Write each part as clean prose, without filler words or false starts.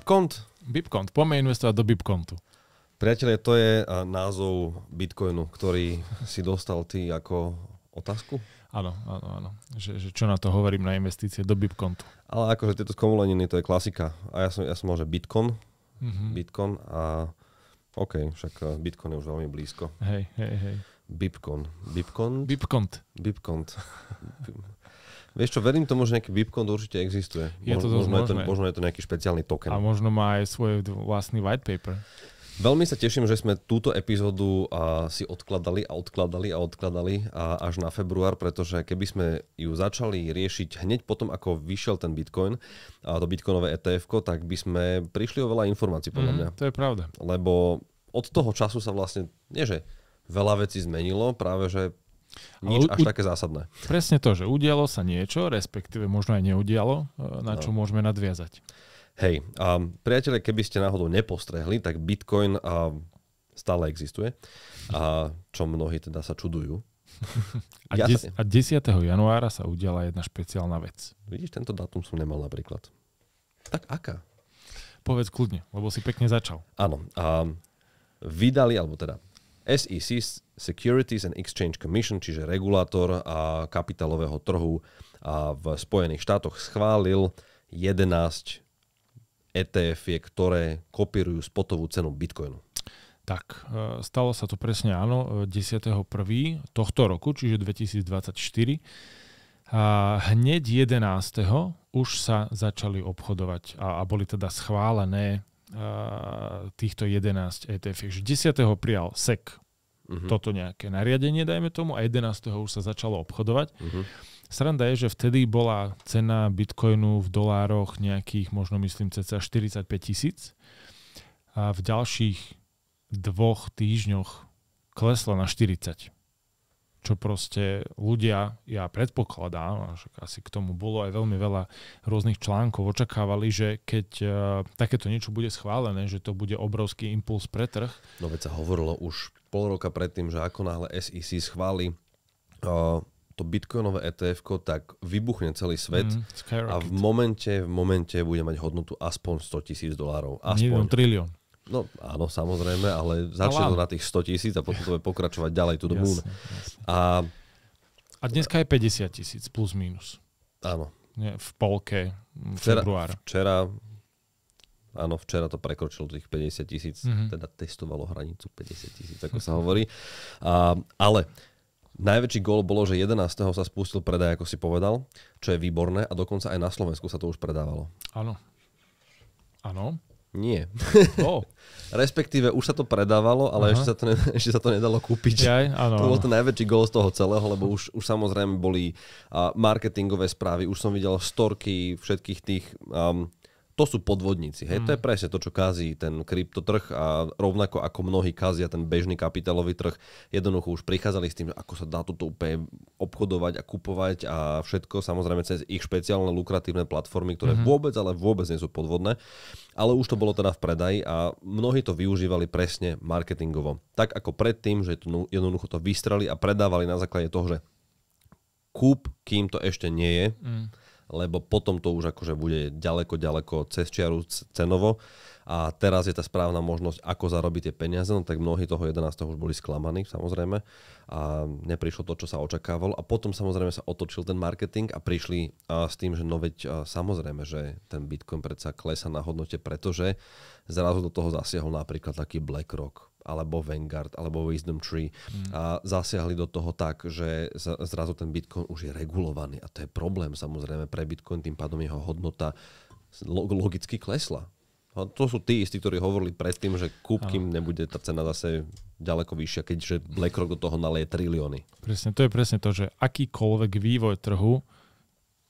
Bipcont? Bipcont. Poďme investovať do Bipcontu. Priatelia, to je názov Bitcoinu, ktorý si dostal ty ako otázku? Áno. Že čo na to hovorím na investície do Bipcontu. Ale akože tieto skomuleniny, to je klasika. A ja som mal, že Bitcoin. Bitcoin a OK, však Bitcoin je už veľmi blízko. Hej. Bipcont. Vieš čo, verím tomu, že nejaký Bipcont určite existuje. Možno je to nejaký špeciálny token. A možno má aj svoj vlastný white paper. Veľmi sa teším, že sme túto epizódu si odkladali až na február, pretože keby sme ju začali riešiť hneď potom, ako vyšiel ten Bitcoin a to bitcoinové ETF-ko, tak by sme prišli o veľa informácií, podľa mňa. To je pravda. Lebo od toho času sa vlastne, nie že veľa vecí zmenilo, práve že nič až také zásadné. Presne to, že udialo sa niečo, respektíve možno aj neudialo, na čo môžeme nadviazať. Hej, priatelia, keby ste náhodou nepostrehli, tak Bitcoin stále existuje, čo mnohí teda sa čudujú. A 10. januára sa udiala jedna špeciálna vec. Vidíš, tento dátum som nemal napríklad. Tak aká? Povedz kľudne, lebo si pekne začal. Áno, vydali, alebo teda SEC, Securities and Exchange Commission, čiže regulátor kapitálového trhu v Spojených štátoch, schválil 11 ETF-ie, ktoré kopírujú spotovú cenu Bitcoinu. Tak, stalo sa to presne áno, 10.1. tohto roku, čiže 2024. A hneď 11. už sa začali obchodovať a boli teda schválené týchto 11 ETF. 10. prijal SEC toto nejaké nariadenie, dajme tomu, a 11. už sa začalo obchodovať. Sranda je, že vtedy bola cena Bitcoinu v dolároch nejakých, možno myslím, cca 45 000 a v ďalších 2 týždňoch klesla na 40. Čo proste ľudia, ja predpokladám, že asi k tomu bolo aj veľmi veľa rôznych článkov, očakávali, že keď takéto niečo bude schválené, že to bude obrovský impuls pre trh. No veď sa hovorilo už pol roka predtým, že ako náhle SEC schváli to bitcoinové ETF-ko, tak vybuchne celý svet a v momente bude mať hodnotu aspoň $100,000. Aspoň. Trilión. No áno, samozrejme, ale začne to na tých 100,000 a potom to bude pokračovať ďalej to do moon. A dneska je 50,000 plus minus. Áno. Nie, v polke februára. Včera to prekročilo tých 50,000, teda testovalo hranicu 50,000, ako sa hovorí. Ale najväčší gól bolo, že 11. sa spustil predaj, ako si povedal, čo je výborné a dokonca aj na Slovensku sa to už predávalo. Áno. Nie. Respektíve už sa to predávalo, ale ešte sa to nedalo kúpiť. To bol ten najväčší gól z toho celého, lebo už samozrejme boli marketingové správy, už som videl storky všetkých tých... To sú podvodníci. Hej? To je presne to, čo kazí ten kryptotrh a rovnako ako mnohí kazia ten bežný kapitálový trh. Jednoducho už prichádzali s tým, ako sa dá toto úplne obchodovať a kupovať a všetko, samozrejme cez ich špeciálne lukratívne platformy, ktoré vôbec nie sú podvodné. Ale už to bolo teda v predaji a mnohí to využívali presne marketingovo. Tak ako predtým, že to jednoducho to vystreli a predávali na základe toho, že kúp, kým to ešte nie je, lebo potom to už akože bude ďaleko cez čiaru cenovo a teraz je tá správna možnosť, ako zarobiť tie peniaze, no tak mnohí toho 11. už boli sklamaní, samozrejme, a neprišlo to, čo sa očakávalo a potom samozrejme sa otočil ten marketing a prišli s tým, že no veď samozrejme, že ten Bitcoin predsa klesá na hodnote, pretože zrazu do toho zasiahol napríklad taký BlackRock alebo Vanguard, alebo Wisdom Tree a zasiahli do toho tak, že zrazu ten Bitcoin už je regulovaný a to je problém samozrejme pre Bitcoin, tým pádom jeho hodnota logicky klesla. A to sú tí istí, ktorí hovorili predtým, že kým nebude tá cena zase ďaleko vyššia, keďže BlackRock do toho naleje trilióny. Presne, to je presne to, že akýkoľvek vývoj trhu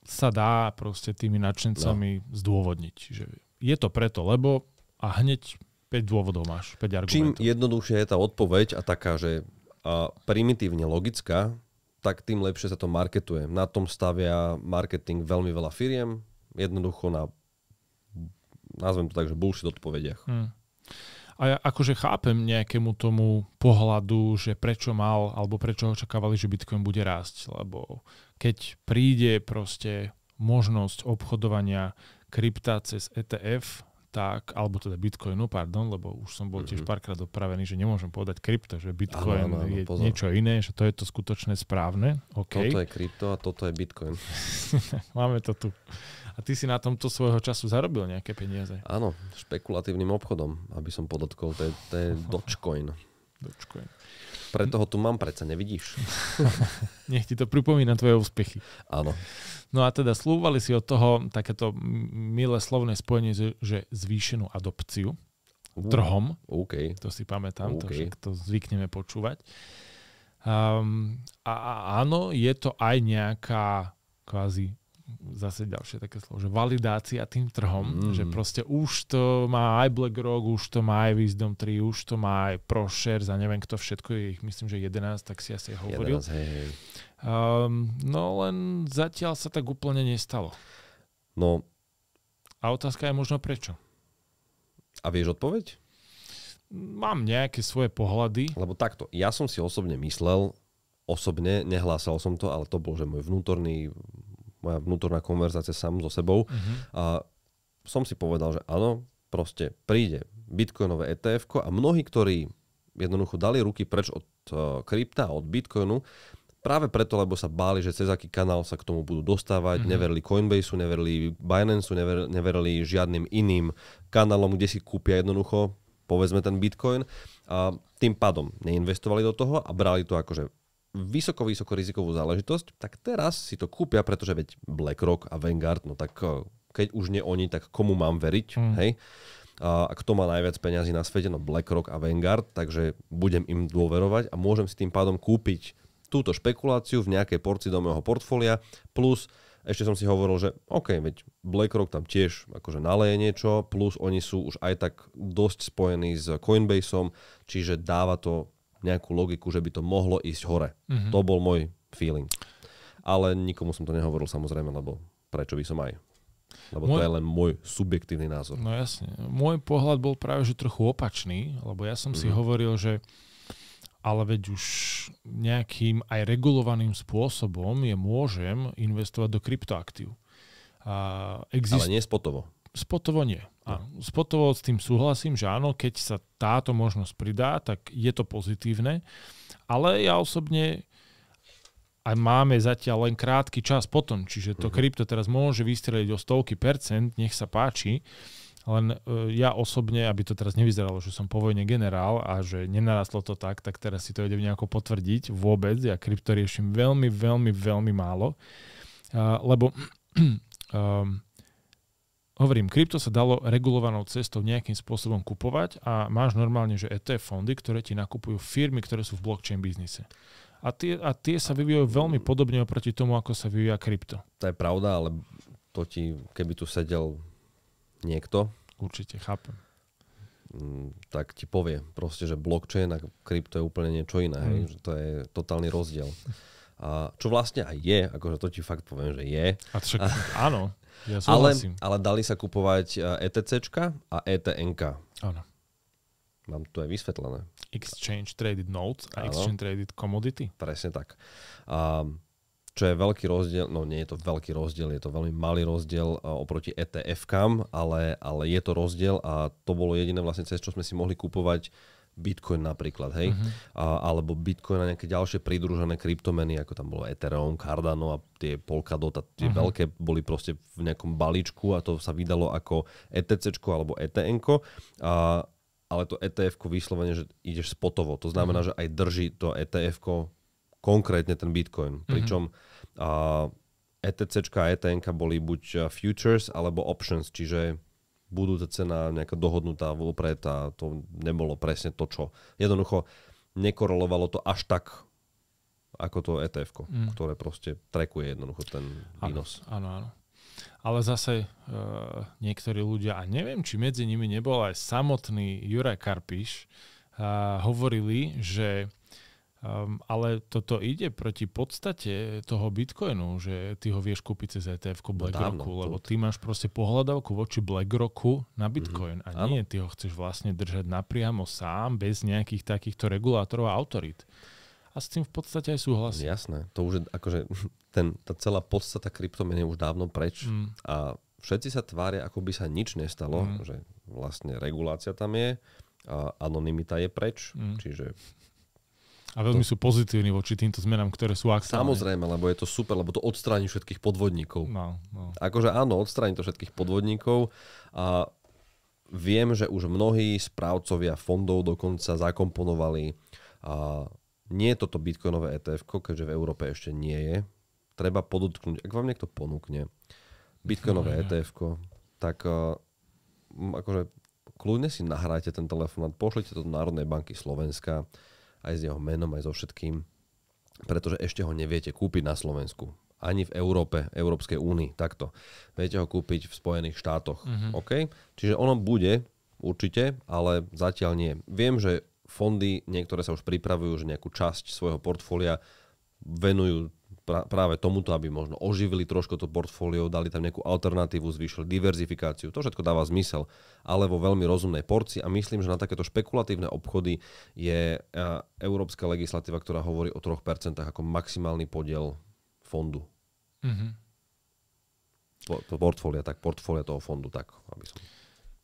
sa dá proste tými nadšencami zdôvodniť. Že je to preto, lebo a hneď 5 dôvodov máš, 5 argumentov. Čím jednoduchšia je tá odpoveď a taká, že primitívne logická, tak tým lepšie sa to marketuje. Na tom stavia marketing veľmi veľa firiem, jednoducho na, nazvem to tak, že bullshit odpovediach. A ja akože chápem nejakému tomu pohľadu, že prečo mal, alebo prečo očakávali, že Bitcoin bude rásť. Lebo keď príde proste možnosť obchodovania krypta cez ETF, tak, alebo teda Bitcoinu, pardon, lebo už som bol tiež párkrát dopravený, že nemôžem povedať krypto, že Bitcoin je niečo iné, že to je to skutočné správne. Okay. Toto je krypto a toto je Bitcoin. Máme to tu. A ty si na tomto svojho času zarobil nejaké peniaze. Áno, špekulatívnym obchodom, aby som podotkol, to je Dogecoin. Dogecoin. Preto ho tu mám, predsa nevidíš. Nech ti to pripomína tvoje úspechy. Áno. No a teda slúbovali si od toho takéto milé slovné spojenie, že zvýšenú adopciu trhom. Okay. To si pamätám, to zvykneme počúvať. A áno, je to aj nejaká kvázi zase ďalšie také slovo, že validácia tým trhom, že proste už to má aj BlackRock, už to má aj Wisdom 3, už to má aj ProShares a neviem kto všetko, je ich myslím, že 11, tak si asi hovoril. 11, hej. No len zatiaľ sa tak úplne nestalo. No. A otázka je možno prečo. A vieš odpoveď? Mám nejaké svoje pohľady. Lebo takto, ja som si osobne myslel, nehlásal som to, ale to bol, že moja vnútorná konverzácia sám so sebou. A som si povedal, že áno, proste príde bitcoinové ETF-ko a mnohí, ktorí jednoducho dali ruky preč od krypta a od bitcoinu, práve preto, lebo sa báli, že cez aký kanál sa k tomu budú dostávať, neverili Coinbaseu, neverili Binance, neverili žiadnym iným kanálom, kde si kúpia jednoducho, povedzme, ten bitcoin. A tým pádom neinvestovali do toho a brali to akože vysoko rizikovú záležitosť, tak teraz si to kúpia, pretože veď BlackRock a Vanguard, no tak keď už nie oni, tak komu mám veriť, hej? A kto má najviac peňazí na svete, no BlackRock a Vanguard, takže budem im dôverovať a môžem si tým pádom kúpiť túto špekuláciu v nejakej porcii do môjho portfólia, plus ešte som si hovoril, že OK, veď BlackRock tam tiež akože naleje niečo, plus oni sú už aj tak dosť spojení s Coinbaseom, čiže dáva to nejakú logiku, že by to mohlo ísť hore. To bol môj feeling. Ale nikomu som to nehovoril samozrejme, lebo prečo by som aj? Lebo to je len môj subjektívny názor. No jasne. Môj pohľad bol práve že trochu opačný, lebo ja som si hovoril, že ale veď už nejakým aj regulovaným spôsobom môžem investovať do kryptoaktív. Ale nie spotovo. Spotovo nie. Spotovo s tým súhlasím, že áno, keď sa táto možnosť pridá, tak je to pozitívne. Ale ja osobne aj máme zatiaľ len krátky čas potom, čiže to krypto teraz môže vystreliť o stovky percent, nech sa páči. Len ja osobne, aby to teraz nevyzeralo, že som po vojne generál a že nenarastlo to tak teraz si to idem nejako potvrdiť vôbec. Ja krypto riešim veľmi, veľmi, veľmi málo. Lebo hovorím, krypto sa dalo regulovanou cestou nejakým spôsobom kupovať a máš normálne, že ETF fondy, ktoré ti nakupujú firmy, ktoré sú v blockchain biznise. A tie sa vyvíjajú veľmi podobne oproti tomu, ako sa vyvíja krypto. To je pravda, ale to keby tu sedel niekto, určite, chápem, tak ti povie proste, že blockchain a krypto je úplne niečo iné, hej? Že to je totálny rozdiel. A čo vlastne aj je, akože to ti fakt poviem, že je. A však, áno, ja súhlasím. Ale dali sa kupovať ETCčka a ETNK. Áno. Mám tu aj vysvetlené. Exchange Traded Notes a Exchange Traded Commodity. Presne tak. Čo je veľký rozdiel, no nie je to veľký rozdiel, je to veľmi malý rozdiel oproti ETF-kám, ale je to rozdiel a to bolo jediné vlastne cez čo sme si mohli kupovať Bitcoin napríklad, hej? Alebo Bitcoin a nejaké ďalšie pridružené kryptomeny, ako tam bolo Ethereum, Cardano a tie Polkadot a tie veľké boli proste v nejakom balíčku a to sa vydalo ako ETCčko alebo ETNko. Ale to ETF-ko vyslovene, že ideš spotovo. To znamená, že aj drží to ETF-ko konkrétne ten Bitcoin. Pričom ETCčka a ETNka boli buď futures alebo options, čiže budúca cena nejaká dohodnutá vopred a to nebolo presne to, čo jednoducho nekorelovalo to až tak ako to ETF-ko, ktoré proste trackuje jednoducho ten výnos. Áno. Ale zase niektorí ľudia, a neviem, či medzi nimi nebol aj samotný Juraj Karpiš, hovorili, že ale toto ide proti podstate toho Bitcoinu, že ty ho vieš kúpiť cez ETF-ko BlackRocku, lebo ty máš proste pohľadávku voči BlackRocku na Bitcoin a nie, ty ho chceš vlastne držať napriamo sám, bez nejakých takýchto regulátorov a autorít. A s tým v podstate aj súhlasím. Jasné, to už je akože tá celá podstata kryptomien je už dávno preč a všetci sa tvária, ako by sa nič nestalo, že vlastne regulácia tam je, a anonymita je preč, čiže... A veľmi sú pozitívni voči týmto zmenám, ktoré sú aktuálne. Samozrejme, lebo je to super, lebo to odstráni všetkých podvodníkov. No. Akože áno, odstráni to všetkých podvodníkov a viem, že už mnohí správcovia fondov dokonca zakomponovali a nie je toto bitcoinové ETF, keďže v Európe ešte nie je. Treba podotknúť, ak vám niekto ponúkne bitcoinové ETF, tak akože kľudne si nahrajte ten telefonát, pošlite to do Národnej banky Slovenska, aj s jeho menom, aj so všetkým, pretože ešte ho neviete kúpiť na Slovensku. Ani v Európe, Európskej únii, takto. Viete ho kúpiť v Spojených štátoch. OK? Čiže ono bude, určite, ale zatiaľ nie. Viem, že fondy, niektoré sa už pripravujú, že nejakú časť svojho portfólia venujú práve tomuto, aby možno oživili trošku to portfólio, dali tam nejakú alternatívu, zvýšili diverzifikáciu. To všetko dáva zmysel, ale vo veľmi rozumnej porcii a myslím, že na takéto špekulatívne obchody je európska legislatíva, ktorá hovorí o 3% ako maximálny podiel fondu. Portfólia toho fondu, tak, aby som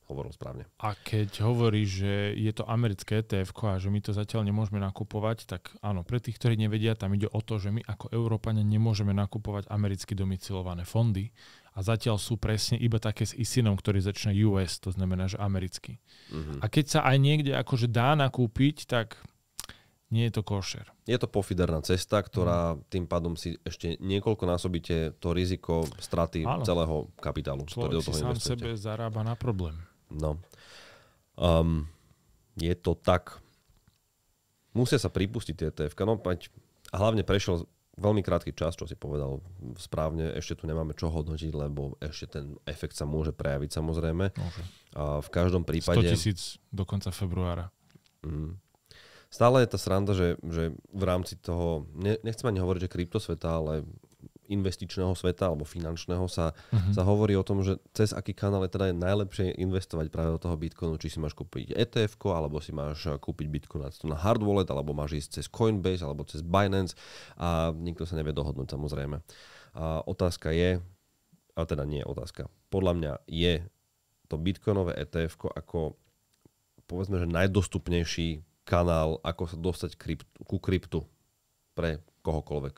hovoril správne. A keď hovorí, že je to americké ETF a že my to zatiaľ nemôžeme nakupovať, tak áno, pre tých, ktorí nevedia, tam ide o to, že my ako Európania nemôžeme nakupovať americky domicilované fondy a zatiaľ sú presne iba také s ISINom, ktorý začína US, to znamená, že americký. A keď sa aj niekde akože dá nakúpiť, tak nie je to košer. Je to pofiderná cesta, ktorá tým pádom si ešte niekoľkonásobíte to riziko straty celého kapitálu. Človek si sám sebe zarába na problém. No. Je to tak. Musia sa pripustiť tie ETF. No, a hlavne prešiel veľmi krátky čas, čo si povedal správne. Ešte tu nemáme čo hodnotiť, lebo ešte ten efekt sa môže prejaviť samozrejme. Okay. A v každom prípade... 100 000 do konca februára. Stále je tá sranda, že v rámci toho, nechcem ani hovoriť, že kryptosveta, ale investičného sveta alebo finančného sa hovorí o tom, že cez aký kanál je teda najlepšie investovať práve do toho Bitcoinu, či si máš kúpiť ETF-ko, alebo si máš kúpiť Bitcoin na hard wallet, alebo máš ísť cez Coinbase, alebo cez Binance a nikto sa nevie dohodnúť samozrejme. A otázka je, ale teda nie je otázka, podľa mňa je to Bitcoinové ETF-ko ako povedzme, že najdostupnejší kanál, ako sa dostať ku kryptu pre kohokoľvek.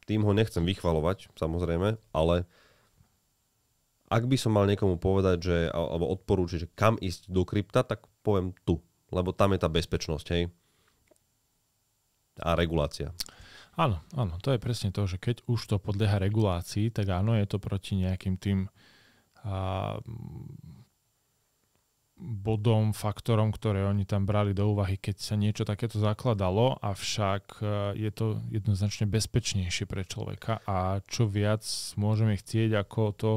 Tým ho nechcem vychvalovať, samozrejme, ale ak by som mal niekomu povedať, že, alebo odporúčiť, že kam ísť do krypta, tak poviem tu. Lebo tam je tá bezpečnosť, hej. A regulácia. Áno, to je presne to, že keď už to podlieha regulácii, tak áno, je to proti nejakým tým bodom, faktorom, ktoré oni tam brali do úvahy, keď sa niečo takéto zakladalo, avšak je to jednoznačne bezpečnejšie pre človeka a čo viac môžeme chcieť ako to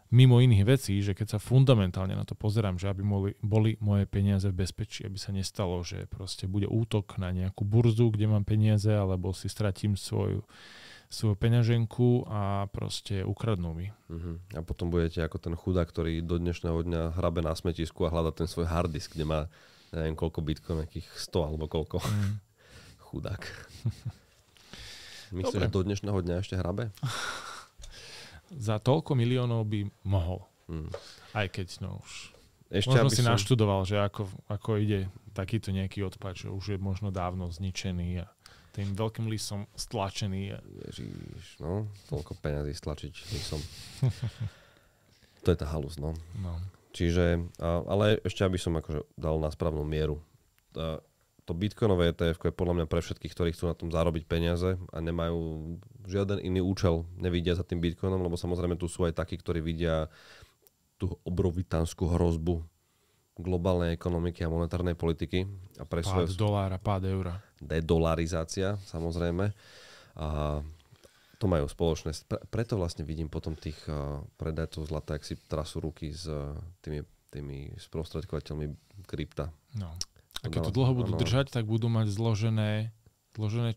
mimo iných vecí, že keď sa fundamentálne na to pozerám, že aby boli moje peniaze v bezpečí, aby sa nestalo, že proste bude útok na nejakú burzu, kde mám peniaze, alebo si stratím svoju peňaženku a proste ukradnú mi. A potom budete ako ten chudák, ktorý do dnešného dňa hrabe na smetisku a hľada ten svoj harddisk, kde má neviem koľko bitcoin, nejakých 100 alebo koľko. Chudák. Myslíš, že do dnešného dňa ešte hrabe? Za toľko miliónov by mohol. Aj keď už... Ešte možno si naštudoval, že ako ide takýto nejaký odpad, že už je možno dávno zničený a tým veľkým lisom stlačený. Ježiš, no, toľko peňazí stlačiť lisom. To je tá halus, no. Čiže, ale ešte aby som akože dal na správnu mieru. To bitcoinové ETF je podľa mňa pre všetkých, ktorí chcú na tom zarobiť peniaze a nemajú žiaden iný účel, nevidia za tým bitcoinom, lebo samozrejme tu sú aj takí, ktorí vidia tú obrovitánsku hrozbu globálnej ekonomiky a monetárnej politiky. A pre pád dolára, pád eura. Dedolarizácia, samozrejme. A to majú spoločné. Preto vlastne vidím potom tých predajcov zlata, ak si trasú ruky s tými sprostredkovateľmi krypta. No. A keď to dlho budú držať, tak budú mať zložené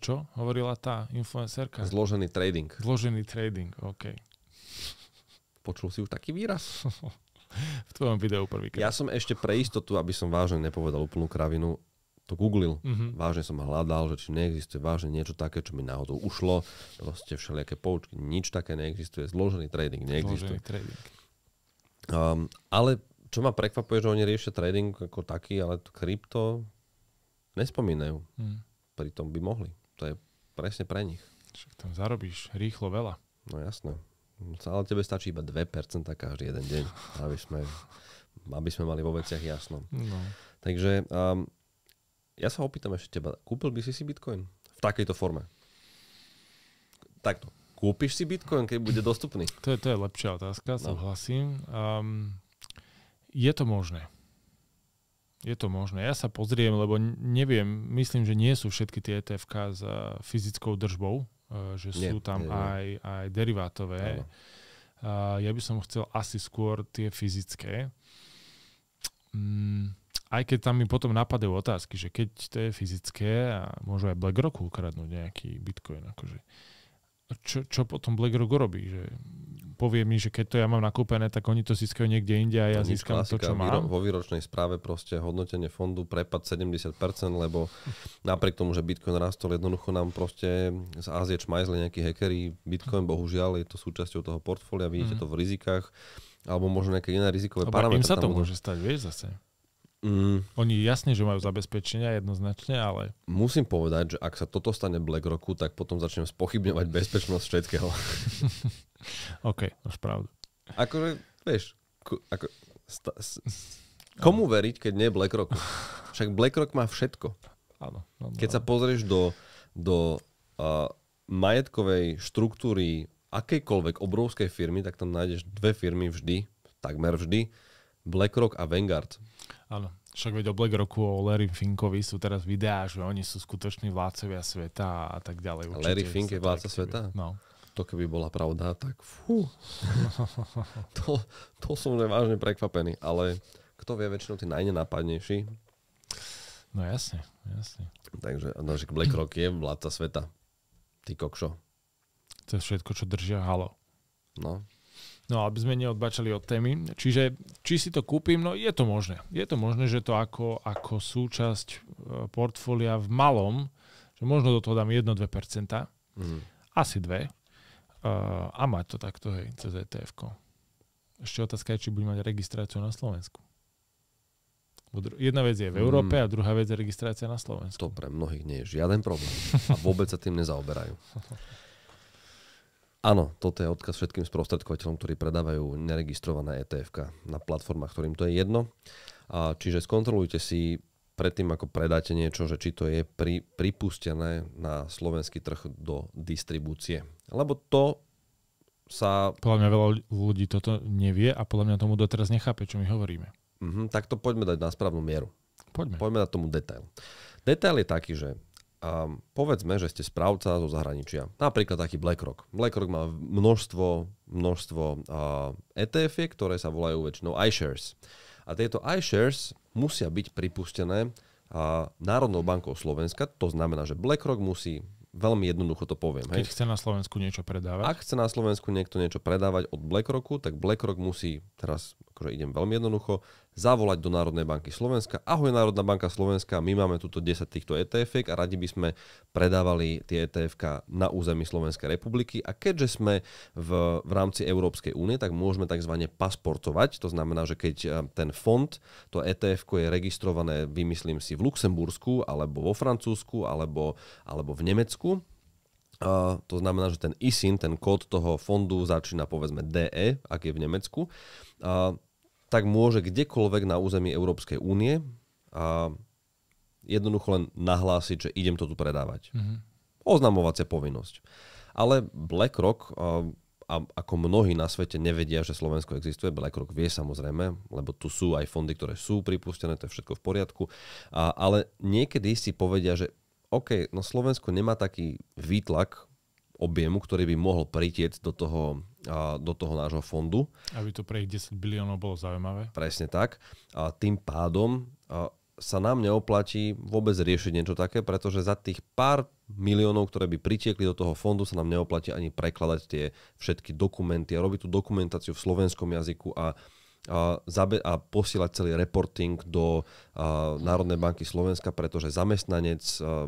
čo? Hovorila tá influencerka? Zložený trading. Zložený trading, OK. Počul si už taký výraz? V tvojom videu prvýkrát. Ja som ešte pre istotu, aby som vážne nepovedal úplnú kravinu, to googlil. Vážne som hľadal, že či neexistuje vážne niečo také, čo mi náhodou ušlo. Proste všelijaké poučky. Nič také neexistuje. Zložený trading neexistuje. Zložený trading. Ale Čo ma prekvapuje, že oni riešia trading ako taký, ale krypto nespomínajú. Pritom by mohli. To je presne pre nich. Však tam zarobíš rýchlo veľa. No jasné. Ale tebe stačí iba 2% každý jeden deň, aby sme mali vo veciach jasno. No. Takže ja sa opýtam ešte teba, kúpil by si Bitcoin v takejto forme? Takto. Kúpiš si Bitcoin, keď bude dostupný? To je lepšia otázka, súhlasím. Je to možné. Je to možné. Ja sa pozriem, lebo neviem, myslím, že nie sú všetky tie ETF-ka s fyzickou držbou, že sú tam aj derivátové. Ja by som chcel asi skôr tie fyzické. Aj keď tam mi potom napadajú otázky, že keď to je fyzické a môžu aj BlackRocku ukradnúť nejaký Bitcoin. Akože. Čo potom BlackRock robí? Že povie mi, že keď to ja mám nakúpené, tak oni to získajú niekde inde a ja získam to, čo mám. Vo výročnej správe proste hodnotenie fondu prepad 70%, lebo napriek tomu, že Bitcoin rastol, jednoducho nám proste z Ázie čmajzli nejakí hackeri. Bitcoin, bohužiaľ, je to súčasťou toho portfólia, vidíte to v rizikách, alebo možno nejaké iné rizikové parametre. Im sa to môže stať, vieš zase. Oni jasne, že majú zabezpečenia jednoznačne, ale... Musím povedať, že ak sa toto stane BlackRocku, tak potom začnem spochybňovať bezpečnosť všetkého. OK, máš pravdu. Akože, vieš, komu veriť, keď nie BlackRocku? Však BlackRock má všetko. Áno. Keď sa pozrieš do majetkovej štruktúry akejkoľvek obrovskej firmy, tak tam nájdeš dve firmy vždy, takmer vždy, BlackRock a Vanguard. Áno, však veď o BlackRocku, o Larry Finkovi sú teraz videá, že oni sú skutoční vládcovia sveta a tak ďalej. Určite Larry Fink je vládca sveta? No. To keby bola pravda, tak fú. to som vážne prekvapený, ale kto vie, väčšinou tí najnenápadnejší. No jasne. Takže BlackRock je vládca sveta. Ty kokšo. To je všetko, čo držia halo. No, aby sme neodbačali od témy. Čiže, či si to kúpim? No, je to možné. Je to možné, že to ako súčasť portfólia v malom, že možno do toho dám 1-2%, asi 2%, a mať to takto, hej, cez ETF-ko. Ešte otázka je, či budem mať registráciu na Slovensku. Jedna vec je v Európe a druhá vec je registrácia na Slovensku. To pre mnohých nie je žiaden problém. A vôbec sa tým nezaoberajú. Áno, toto je odkaz všetkým sprostredkovateľom, ktorí predávajú neregistrované ETF-ka na platformách, ktorým to je jedno. Čiže skontrolujte si predtým, ako predáte niečo, že či to je pripustené na slovenský trh do distribúcie. Lebo to sa... Podľa mňa veľa ľudí toto nevie a podľa mňa tomu doteraz nechápe, čo my hovoríme. Tak to poďme dať na správnu mieru. Poďme dať tomu detail. Detail je taký, že povedzme, že ste správca zo zahraničia. Napríklad taký BlackRock. BlackRock má množstvo ETF-iek, ktoré sa volajú väčšinou iShares. A tieto iShares musia byť pripustené Národnou bankou Slovenska. To znamená, že BlackRock musí, veľmi jednoducho to poviem. Keď chce na Slovensku niečo predávať? Ak chce na Slovensku niekto niečo predávať od BlackRocku, tak BlackRock musí, teraz akože idem veľmi jednoducho, zavolať do Národnej banky Slovenska. Ahoj Národná banka Slovenska, my máme tuto 10 týchto ETF-iek a radi by sme predávali tie ETF-ka na území Slovenskej republiky. A keďže sme v rámci Európskej únie, tak môžeme tzv. Pasportovať. To znamená, že keď ten fond, to ETF-ko je registrované, vymyslím si, v Luxembursku, alebo vo Francúzsku, alebo v Nemecku. To znamená, že ten ISIN, ten kód toho fondu začína povedzme DE, ak je v Nemecku, tak môže kdekoľvek na území Európskej únie jednoducho len nahlásiť, že idem to tu predávať. Oznamovacia povinnosť. Ale BlackRock, ako mnohí na svete nevedia, že Slovensko existuje, BlackRock vie samozrejme, lebo tu sú aj fondy, ktoré sú pripustené, to je všetko v poriadku, ale niekedy si povedia, že OK, no Slovensko nemá taký výtlak objemu, ktorý by mohol pritiecť do toho nášho fondu. Aby to pre ich 10 biliónov bolo zaujímavé. Presne tak. A tým pádom sa nám neoplatí vôbec riešiť niečo také, pretože za tých pár miliónov, ktoré by pritiekli do toho fondu, sa nám neoplatí ani prekladať tie všetky dokumenty a robiť tú dokumentáciu v slovenskom jazyku a posielať celý reporting do Národnej banky Slovenska, pretože zamestnanec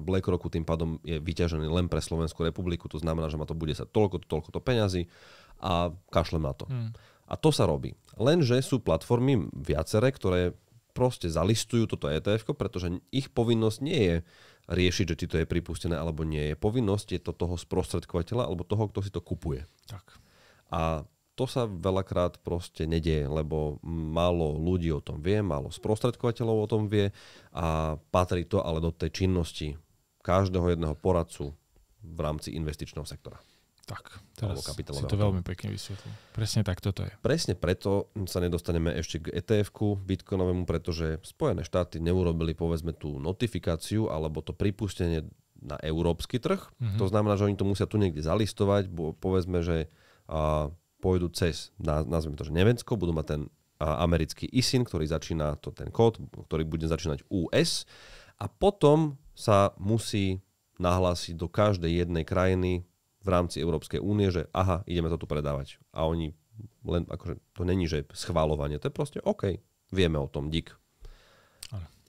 BlackRocku tým pádom je vyťažený len pre Slovenskú republiku, to znamená, že ma to bude sa toľko peňazí a kašlem na to. A to sa robí. Lenže sú platformy viaceré, ktoré proste zalistujú toto ETF, pretože ich povinnosť nie je riešiť, že či to je pripustené alebo nie je. Povinnosť je to toho sprostredkovateľa alebo toho, kto si to kupuje. Tak. A to sa veľakrát proste nedieje, lebo málo ľudí o tom vie, málo sprostredkovateľov o tom vie a patrí to ale do tej činnosti každého jedného poradcu v rámci investičného sektora. Tak, teraz si to veľmi pekne vysvetlil. Presne tak toto je. Presne preto sa nedostaneme ešte k ETF-ku bitcoinovému, pretože Spojené štáty neurobili povedzme tú notifikáciu alebo to pripustenie na európsky trh. To znamená, že oni to musia tu niekde zalistovať, povedzme, že pôjdu cez, nazvime to, že Nemecko, budú mať ten americký ISIN, ktorý začína, ten kód, ktorý bude začínať US a potom sa musí nahlásiť do každej jednej krajiny v rámci Európskej únie, že aha, ideme to tu predávať. A oni len, akože to není, že schváľovanie, to je proste OK, vieme o tom, dík.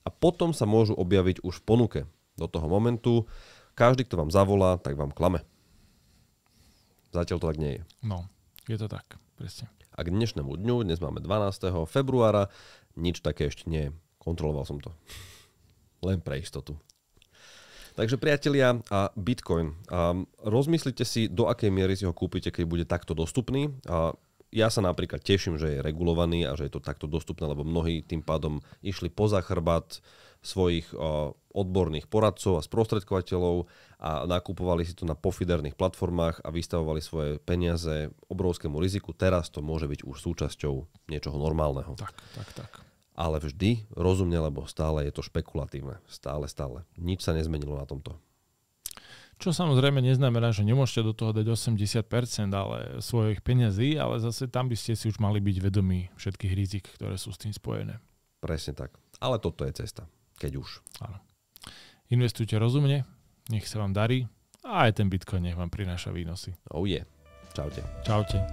A potom sa môžu objaviť už v ponuke. Do toho momentu každý, kto vám zavolá, tak vám klame. Zatiaľ to tak nie je. No, je to tak, presne. A k dnešnému dňu, dnes máme 12. februára, nič také ešte nie je. Kontroloval som to. Len pre istotu. Takže priatelia, a Bitcoin. Rozmyslite si, do akej miery si ho kúpite, keď bude takto dostupný. Ja sa napríklad teším, že je regulovaný a že je to takto dostupné, lebo mnohí tým pádom išli poza chrbát svojich odborných poradcov a sprostredkovateľov a nakupovali si to na pofiderných platformách a vystavovali svoje peniaze obrovskému riziku. Teraz to môže byť už súčasťou niečoho normálneho. Tak. Ale vždy rozumne, lebo stále je to špekulatívne. Stále. Nič sa nezmenilo na tomto. Čo samozrejme neznamená, že nemôžete do toho dať 80% ale svojich peňazí, ale zase tam by ste si už mali byť vedomí všetkých rizik, ktoré sú s tým spojené. Presne tak. Ale toto je cesta. Keď už. Áno. Investujte rozumne, nech sa vám darí a aj ten Bitcoin nech vám prináša výnosy. Oh yeah. Čaute. Čaute.